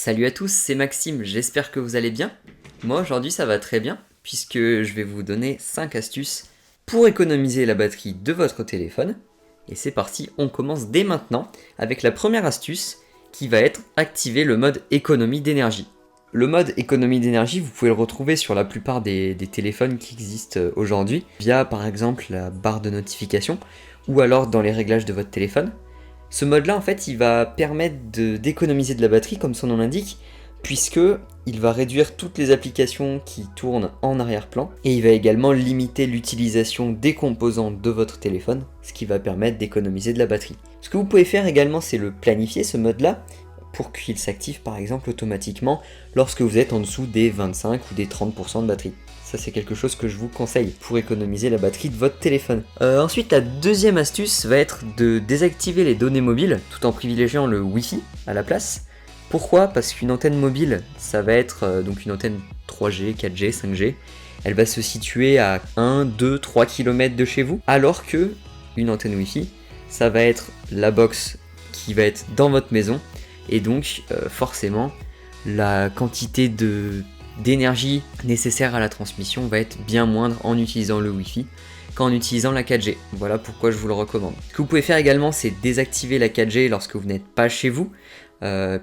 Salut à tous, c'est Maxime, j'espère que vous allez bien. Moi aujourd'hui ça va très bien, puisque je vais vous donner 5 astuces pour économiser la batterie de votre téléphone. Et c'est parti, on commence dès maintenant avec la première astuce qui va être activer le mode économie d'énergie. Le mode économie d'énergie, vous pouvez le retrouver sur la plupart des téléphones qui existent aujourd'hui, via par exemple la barre de notification, ou alors dans les réglages de votre téléphone. Ce mode-là, en fait, il va permettre d'économiser de la batterie, comme son nom l'indique, puisque il va réduire toutes les applications qui tournent en arrière-plan, et il va également limiter l'utilisation des composants de votre téléphone, ce qui va permettre d'économiser de la batterie. Ce que vous pouvez faire également, c'est le planifier, ce mode-là, pour qu'il s'active par exemple automatiquement lorsque vous êtes en dessous des 25 ou des 30% de batterie. Ça c'est quelque chose que je vous conseille pour économiser la batterie de votre téléphone. Ensuite la deuxième astuce va être de désactiver les données mobiles tout en privilégiant le Wi-Fi à la place. Pourquoi ? Parce qu'une antenne mobile, ça va être donc une antenne 3G, 4G, 5G. Elle va se situer à 1, 2, 3 km de chez vous, alors que une antenne Wi-Fi, ça va être la box qui va être dans votre maison. Et donc forcément la quantité d'énergie nécessaire à la transmission va être bien moindre en utilisant le Wi-Fi qu'en utilisant la 4G. Voilà pourquoi je vous le recommande. Ce que vous pouvez faire également, c'est désactiver la 4G lorsque vous n'êtes pas chez vous,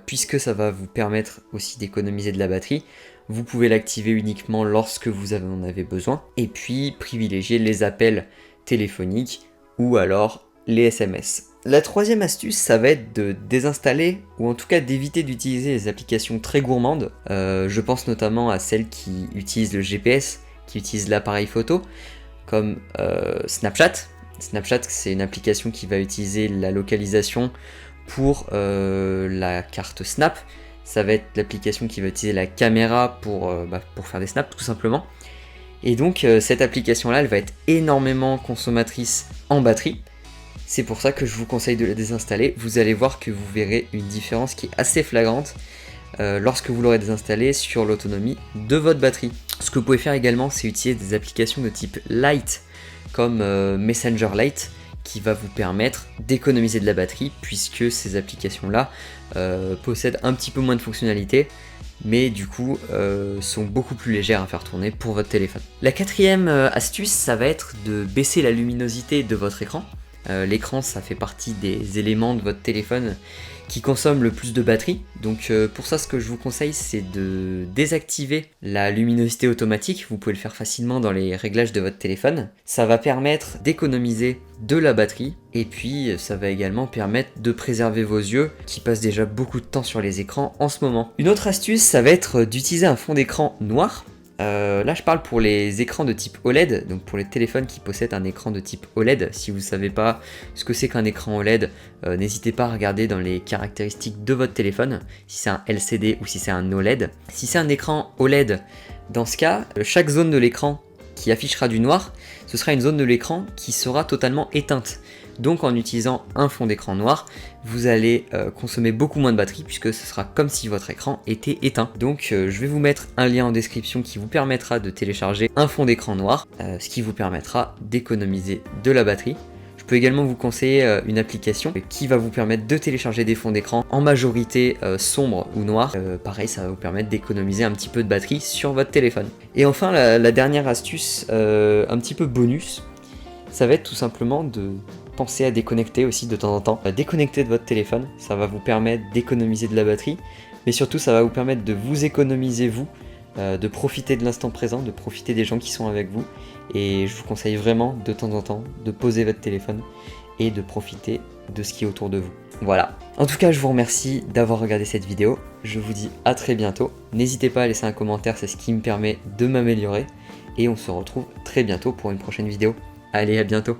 puisque ça va vous permettre aussi d'économiser de la batterie. Vous pouvez l'activer uniquement lorsque vous en avez besoin, et puis privilégier les appels téléphoniques ou alors les SMS. La troisième astuce, ça va être de désinstaller ou en tout cas d'éviter d'utiliser les applications très gourmandes. Je pense notamment à celles qui utilisent le GPS, qui utilisent l'appareil photo, comme Snapchat. Snapchat, c'est une application qui va utiliser la localisation pour la carte Snap. Ça va être l'application qui va utiliser la caméra pour faire des snaps tout simplement. Et donc cette application-là, elle va être énormément consommatrice en batterie. C'est pour ça que je vous conseille de la désinstaller. Vous allez voir que vous verrez une différence qui est assez flagrante lorsque vous l'aurez désinstallée sur l'autonomie de votre batterie. Ce que vous pouvez faire également, c'est utiliser des applications de type Lite comme Messenger Lite qui va vous permettre d'économiser de la batterie puisque ces applications-là possèdent un petit peu moins de fonctionnalités mais du coup sont beaucoup plus légères à faire tourner pour votre téléphone. La quatrième astuce, ça va être de baisser la luminosité de votre écran. L'écran, ça fait partie des éléments de votre téléphone qui consomment le plus de batterie. Donc pour ça, ce que je vous conseille, c'est de désactiver la luminosité automatique. Vous pouvez le faire facilement dans les réglages de votre téléphone. Ça va permettre d'économiser de la batterie et puis ça va également permettre de préserver vos yeux qui passent déjà beaucoup de temps sur les écrans en ce moment. Une autre astuce, ça va être d'utiliser un fond d'écran noir. Là je parle pour les écrans de type OLED, donc pour les téléphones qui possèdent un écran de type OLED. Si vous ne savez pas ce que c'est qu'un écran OLED, n'hésitez pas à regarder dans les caractéristiques de votre téléphone, si c'est un LCD ou si c'est un OLED. Si c'est un écran OLED, dans ce cas, chaque zone de l'écran qui affichera du noir, ce sera une zone de l'écran qui sera totalement éteinte. Donc en utilisant un fond d'écran noir, vous allez consommer beaucoup moins de batterie puisque ce sera comme si votre écran était éteint. Donc je vais vous mettre un lien en description qui vous permettra de télécharger un fond d'écran noir, ce qui vous permettra d'économiser de la batterie. Je peux également vous conseiller une application qui va vous permettre de télécharger des fonds d'écran en majorité sombre ou noir. Pareil, ça va vous permettre d'économiser un petit peu de batterie sur votre téléphone. Et enfin, la dernière astuce, un petit peu bonus, ça va être tout simplement de penser à déconnecter aussi de temps en temps. Déconnecter de votre téléphone, ça va vous permettre d'économiser de la batterie, mais surtout ça va vous permettre de vous économiser vous, de profiter de l'instant présent, de profiter des gens qui sont avec vous. Et je vous conseille vraiment de temps en temps de poser votre téléphone et de profiter de ce qui est autour de vous. Voilà. En tout cas, je vous remercie d'avoir regardé cette vidéo. Je vous dis à très bientôt. N'hésitez pas à laisser un commentaire, c'est ce qui me permet de m'améliorer. Et on se retrouve très bientôt pour une prochaine vidéo. Allez, à bientôt.